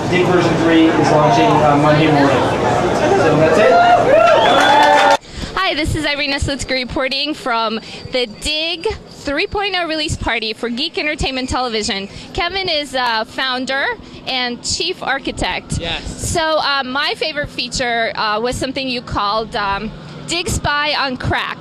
Digg version 3 is launching Monday morning. So that's it. Hi, this is Irina reporting from the Digg 3.0 release party for Geek Entertainment Television. Kevin is founder and chief architect. Yes. So my favorite feature was something you called Digg Spy on Crack.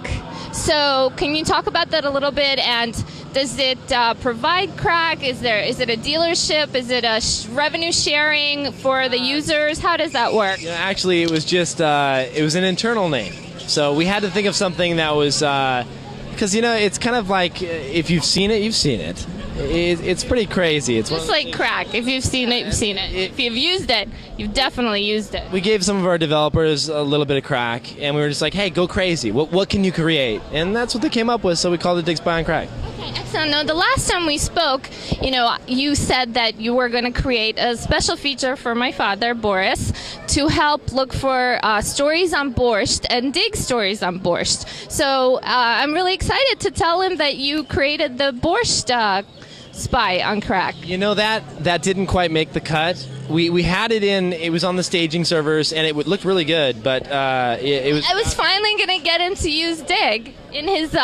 So can you talk about that a little bit? And does it provide crack? Is it a dealership? Is it a revenue sharing for the users? How does that work? You know, actually, it was just it was an internal name. So we had to think of something that was because you know it's kind of like if you've seen it, you've seen it. It's pretty crazy. It's just like crack. If you've seen it, you've seen it. If you've used it, you've definitely used it. We gave some of our developers a little bit of crack, and we were just like, hey, go crazy. What can you create? And that's what they came up with, so we called it Digg Spy on Crack. Okay, excellent. Now, the last time we spoke, you know, you said that you were going to create a special feature for my father, Boris, to help look for stories on borscht and dig stories on borscht. So I'm really excited to tell him that you created the borscht Spy on Crack. You know, that didn't quite make the cut. We had it in, it was on the staging servers, and it looked really good, but it was... I was finally going to get him to use Digg in his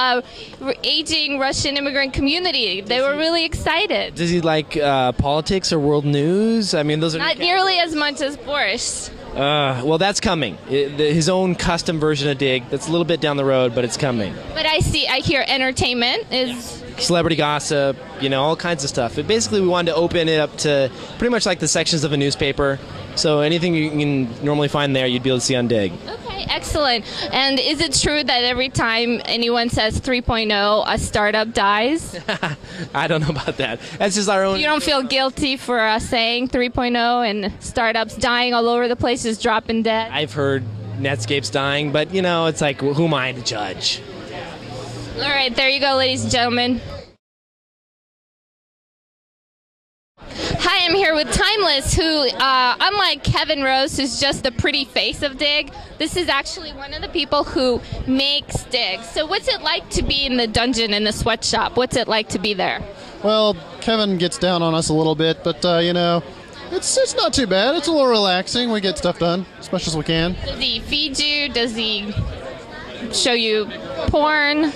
aging Russian immigrant community. They were really excited. Does he like politics or world news? I mean, those are... Not nearly as much as borscht. Well, that's coming. His own custom version of Digg. That's a little bit down the road, but it's coming. But I hear entertainment is... Celebrity gossip, you know, all kinds of stuff. But basically, we wanted to open it up to pretty much like the sections of a newspaper. So anything you can normally find there, you'd be able to see on Digg. Okay, excellent. And is it true that every time anyone says 3.0, a startup dies? I don't know about that. That's just our own... You don't feel guilty for saying 3.0 and startups dying all over the place, just dropping dead? I've heard Netscape's dying, but, you know, it's like, who am I to judge? All right, there you go, ladies and gentlemen. Hi, I'm here with Timeless, who, unlike Kevin Rose, who's just the pretty face of Digg, this is actually one of the people who makes Digg. So what's it like to be in the dungeon in the Sweatshop? What's it like to be there? Well, Kevin gets down on us a little bit, but, you know, it's not too bad. It's a little relaxing. We get stuff done as much as we can. Does he feed you? Does he show you porn?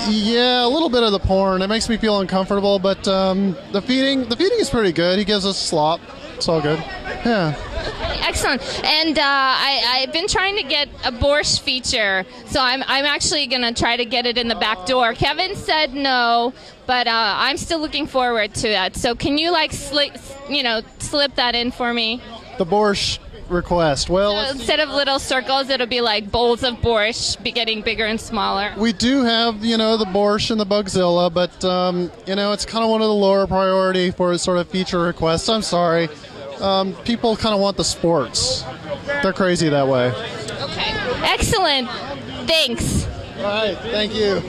Yeah, a little bit of the porn. It makes me feel uncomfortable, but the feeding is pretty good. He gives us slop. It's all good. Yeah. Excellent. And I've been trying to get a borscht feature, so I'm actually going to try to get it in the back door. Kevin said no, but I'm still looking forward to that. So can you like slip that in for me? The borscht request. Well, so instead of little circles, it'll be like bowls of borscht, be getting bigger and smaller. We do have, you know, the borscht and the bugzilla, but you know, it's kind of one of the lower priority for sort of feature requests. I'm sorry. People kind of want the sports. They're crazy that way. Okay. Excellent. Thanks. All right. Thank you.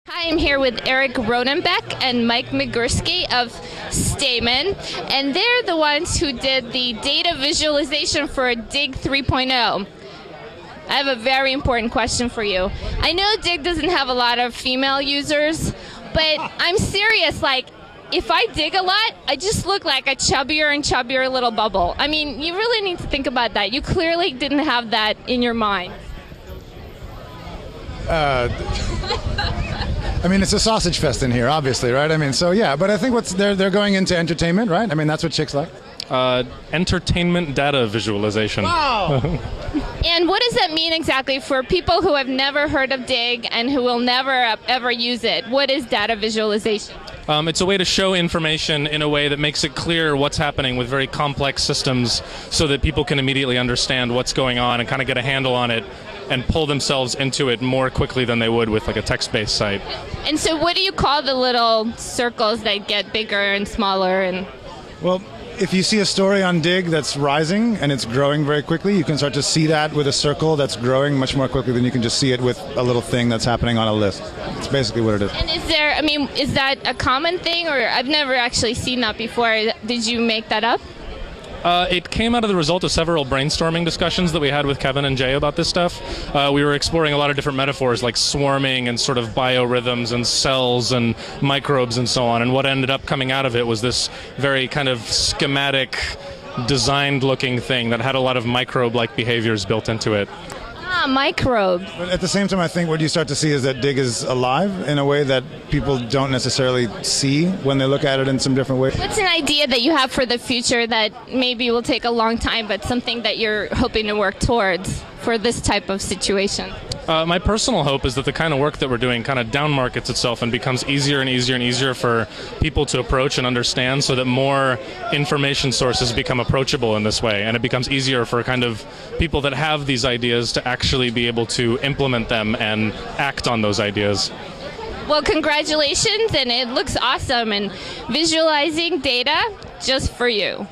Hi, I'm here with Rodenbeck and Michal Migurski of Stamen, and they're the ones who did the data visualization for Digg 3.0. I have a very important question for you. I know Digg doesn't have a lot of female users, but I'm serious, like, if I dig a lot, I just look like a chubbier and chubbier little bubble. I mean, you really need to think about that. You clearly didn't have that in your mind. I mean, it's a sausage fest in here, obviously, right? I mean, so yeah, but I think they're going into entertainment, right? I mean, that's what chicks like. Entertainment data visualization. Wow! And what does that mean exactly for people who have never heard of Digg and who will never ever use it? What is data visualization? It's a way to show information in a way that makes it clear what's happening with very complex systems so that people can immediately understand what's going on and kind of get a handle on it and pull themselves into it more quickly than they would with like a text-based site. And so what do you call the little circles that get bigger and smaller? And Well, if you see a story on Digg that's rising and it's growing very quickly, you can start to see that with a circle that's growing much more quickly than you can just see it with a little thing that's happening on a list. It's basically what it is. And is that a common thing, or I've never actually seen that before? Did you make that up? It came out of the result of several brainstorming discussions that we had with Kevin and Jay about this stuff. We were exploring a lot of different metaphors like swarming and sort of biorhythms and cells and microbes and so on. And what ended up coming out of it was this very kind of schematic, designed-looking thing that had a lot of microbe-like behaviors built into it. Ah, microbe. But at the same time, I think what you start to see is that Digg is alive in a way that people don't necessarily see when they look at it in some different ways. What's an idea that you have for the future that maybe will take a long time, but something that you're hoping to work towards for this type of situation? My personal hope is that the kind of work that we're doing kind of down markets itself and becomes easier and easier and easier for people to approach and understand, so that more information sources become approachable in this way, and it becomes easier for kind of people that have these ideas to actually be able to implement them and act on those ideas. Well, congratulations, and it looks awesome, and visualizing data just for you.